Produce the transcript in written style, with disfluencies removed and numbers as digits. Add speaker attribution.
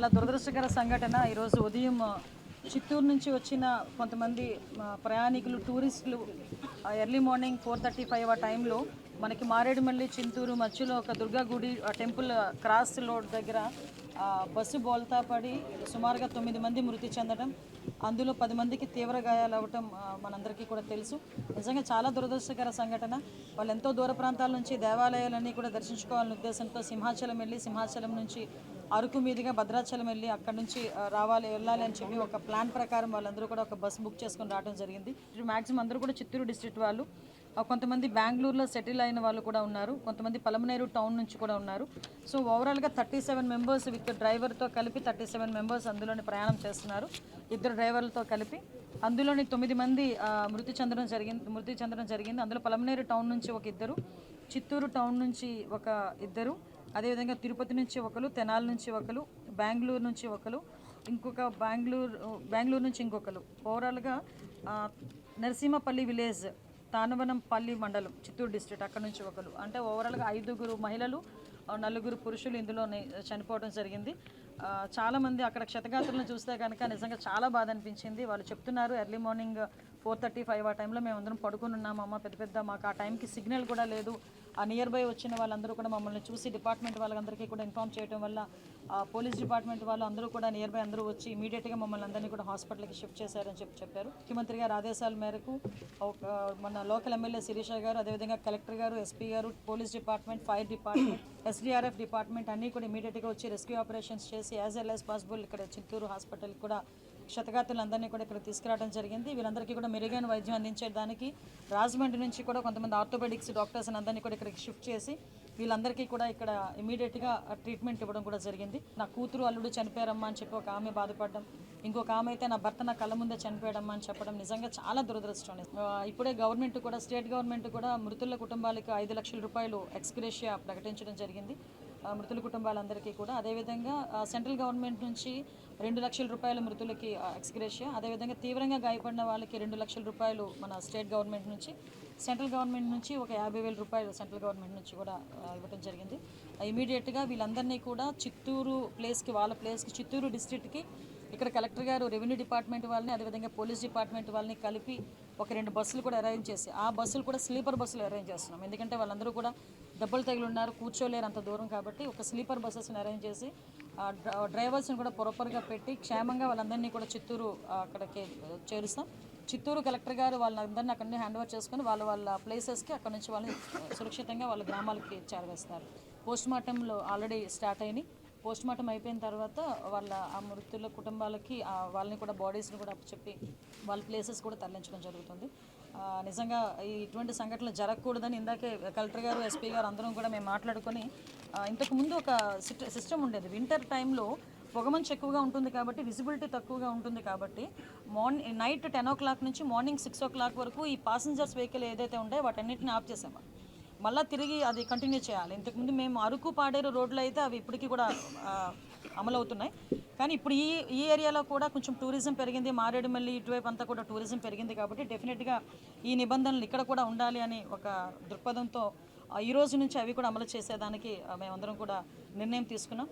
Speaker 1: చాలా దురదృష్టకర సంఘటన ఈరోజు ఉదయం చిత్తూరు నుంచి వచ్చిన కొంతమంది ప్రయాణికులు టూరిస్టులు ఎర్లీ మార్నింగ్ 4:35 ఆ టైంలో మనకి మారేడుమల్లి చింతూరు మధ్యలో ఒక దుర్గా గుడి టెంపుల్ క్రాస్ రోడ్ దగ్గర బస్సు బోల్తా పడి సుమారుగా 9 మంది మృతి చెందడం, అందులో 10 మందికి తీవ్ర గాయాలు అవ్వటం మనందరికీ కూడా తెలుసు. నిజంగా చాలా దురదృష్టకర సంఘటన. వాళ్ళు ఎంతో దూర ప్రాంతాల నుంచి దేవాలయాలన్నీ కూడా దర్శించుకోవాలనే ఉద్దేశంతో సింహాచలం వెళ్ళి, సింహాచలం నుంచి అరకు మీదుగా భద్రాచలం వెళ్ళి అక్కడ నుంచి వెళ్ళాలి అని చెప్పి ఒక ప్లాన్ ప్రకారం వాళ్ళందరూ కూడా ఒక బస్ బుక్ చేసుకుని రావడం జరిగింది. మ్యాక్సిమం అందరూ కూడా చిత్తూరు డిస్ట్రిక్ట్ వాళ్ళు, కొంతమంది బెంగళూరులో సెటిల్ అయిన వాళ్ళు కూడా ఉన్నారు, కొంతమంది పలమనేరు టౌన్ నుంచి కూడా ఉన్నారు. సో ఓవరాల్గా 37 మెంబర్స్ విత్ డ్రైవర్తో కలిపి 37 మెంబర్స్ అందులోని ప్రయాణం చేస్తున్నారు, 2 డ్రైవర్లతో కలిపి. అందులోని 9 మంది మృతి చెందడం జరిగింది. అందులో పలమనేరు టౌన్ నుంచి ఒక 2, చిత్తూరు టౌన్ నుంచి ఒక 2, అదేవిధంగా తిరుపతి నుంచి ఒకరు, తెనాలి నుంచి ఒకరు, బెంగళూరు నుంచి ఒకరు, ఇంకొక బెంగళూరు నుంచి ఇంకొకరు. ఓవరాల్గా నరసింహపల్లి విలేజ్, తానవనంపల్లి మండలం, చిత్తూరు డిస్ట్రిక్ట్, అక్కడ నుంచి ఒకరు. అంటే ఓవరాల్గా 5 మహిళలు, 4 పురుషులు ఇందులో చనిపోవడం జరిగింది. చాలామంది అక్కడ క్షతగాత్రులను చూస్తే కనుక నిజంగా చాలా బాధ అనిపించింది. వాళ్ళు చెప్తున్నారు, ఎర్లీ మార్నింగ్ 4:35 ఆ టైంలో మేము అందరం పడుకుని ఉన్నామమ్మ, పెద్ద మాకు ఆ టైంకి సిగ్నల్ కూడా లేదు. ఆ నియర్ బై వచ్చిన వాళ్ళందరూ కూడా మమ్మల్ని చూసి డిపార్ట్మెంట్ వాళ్ళందరికీ కూడా ఇన్ఫామ్ చేయడం వల్ల పోలీస్ డిపార్ట్మెంట్ వాళ్ళు అందరూ కూడా నియర్ బై అందరూ వచ్చి ఇమీడియట్గా మమ్మల్ని అందరినీ కూడా హాస్పిటల్కి షిఫ్ట్ చేశారని చెప్పారు. ముఖ్యమంత్రి గారి ఆదేశాల మేరకు మన లోకల్ ఎమ్మెల్యే శిరీష గారు, అదేవిధంగా కలెక్టర్ గారు, ఎస్పీ గారు, police department, fire department, SDRF department అన్నీ కూడా ఇమీడియట్గా వచ్చి రెస్క్యూ ఆపరేషన్స్ చేసి యాజ్ వెల్ యాజ్ పాసిబుల్ ఇక్కడ చిత్తూరు హాస్పిటల్కి కూడా క్షతగాత్రులందరినీ కూడా ఇక్కడ తీసుకురావడం జరిగింది. వీళ్ళందరికీ కూడా మెరుగైన వైద్యం అందించడానికి రాజమండ్రి నుంచి కూడా కొంతమంది ఆర్థోపెడిక్స్ డాక్టర్స్ అందరినీ కూడా ఇక్కడికి షిఫ్ట్ చేసి వీళ్ళందరికీ కూడా ఇక్కడ ఇమీడియట్గా ట్రీట్మెంట్ ఇవ్వడం కూడా జరిగింది. నా కూతురు అల్లుడు చనిపోయారమ్మా అని చెప్పి ఒక ఆమె బాధపడడం, ఇంకొక ఆమె అయితే నా భర్త నా కళ్ళ ముందే చనిపోయాడమ్మా అని చెప్పడం నిజంగా చాలా దురదృష్టం. ఇప్పుడే గవర్నమెంట్ కూడా, స్టేట్ గవర్నమెంట్ కూడా మృతుల కుటుంబాలకు 5 లక్షల రూపాయలు ఎక్స్గ్రేషియా ప్రకటించడం జరిగింది మృతుల కుటుంబాలందరికీ కూడా. అదేవిధంగా సెంట్రల్ గవర్నమెంట్ నుంచి 2 లక్షల రూపాయలు మృతులకి ఎక్స్గ్రేషియా, అదేవిధంగా తీవ్రంగా గాయపడిన వాళ్ళకి 2 లక్షల రూపాయలు మన స్టేట్ గవర్నమెంట్ నుంచి, సెంట్రల్ గవర్నమెంట్ నుంచి ఒక 50,000 రూపాయలు సెంట్రల్ గవర్నమెంట్ నుంచి కూడా ఇవ్వడం జరిగింది. ఇమీడియట్గా వీళ్ళందరినీ కూడా చిత్తూరు ప్లేస్కి, వాళ్ళ ప్లేస్కి, చిత్తూరు డిస్ట్రిక్ట్కి ఇక్కడ కలెక్టర్ గారు, రెవెన్యూ డిపార్ట్మెంట్ వాళ్ళని, అదేవిధంగా పోలీస్ డిపార్ట్మెంట్ వాళ్ళని కలిపి ఒక 2 బస్సులు కూడా అరేంజ్ చేసి, ఆ బస్సులు కూడా స్లీపర్ బస్సులు అరేంజ్ చేస్తున్నాం. ఎందుకంటే వాళ్ళందరూ కూడా దెబ్బలు తగిలి ఉన్నారు, కూర్చోలేరు అంత దూరం కాబట్టి ఒక స్లీపర్ బస్సెస్ని అరేంజ్ చేసి డ్రైవర్స్ని కూడా ప్రాపర్గా పెట్టి క్షేమంగా వాళ్ళందరినీ కూడా చిత్తూరు అక్కడికి చేరుస్తాం. చిత్తూరు కలెక్టర్ గారు వాళ్ళందరినీ అక్కడి నుంచి హ్యాండ్ ఓవర్ చేసుకుని వాళ్ళ ప్లేసెస్కి అక్కడ నుంచి వాళ్ళని సురక్షితంగా వాళ్ళ గ్రామాలకి చేరవేస్తారు. పోస్ట్మార్టంలో ఆల్రెడీ స్టార్ట్ అయినాయి. పోస్ట్మార్టం అయిపోయిన తర్వాత వాళ్ళ ఆ మృతుల కుటుంబాలకి వాళ్ళని కూడా బాడీస్ని కూడా చెప్పి వాళ్ళ ప్లేసెస్ కూడా తరలించడం జరుగుతుంది. నిజంగా ఇటువంటి సంఘటనలు జరగకూడదని ఇందాకే కలెక్టర్ గారు, ఎస్పీ గారు అందరం కూడా మేము మాట్లాడుకొని, ఇంతకుముందు ఒక సిస్టమ్ ఉండేది. వింటర్ టైంలో పొగమంచు ఎక్కువగా ఉంటుంది కాబట్టి, విజిబిలిటీ తక్కువగా ఉంటుంది కాబట్టి నైట్ 10 o'clock నుంచి మార్నింగ్ 6 o'clock వరకు ఈ పాసెంజర్స్ వెహికల్ ఏదైతే ఉంటాయో వాటన్నిటిని ఆఫ్ చేసాము. మళ్ళీ తిరిగి అది కంటిన్యూ చేయాలి. ఇంతకుముందు మేము అరకు, పాడేరు రోడ్లు అయితే అవి ఇప్పటికీ కూడా అమలవుతున్నాయి. కానీ ఇప్పుడు ఈ ఏరియాలో కూడా కొంచెం టూరిజం పెరిగింది, మారేడుమల్లి ఇటువైపు అంతా కూడా టూరిజం పెరిగింది కాబట్టి డెఫినెట్గా ఈ నిబంధనలు ఇక్కడ కూడా ఉండాలి అని ఒక దృక్పథంతో ఈ రోజు నుంచి అవి కూడా అమలు చేసేదానికి మేమందరం కూడా నిర్ణయం తీసుకున్నాం.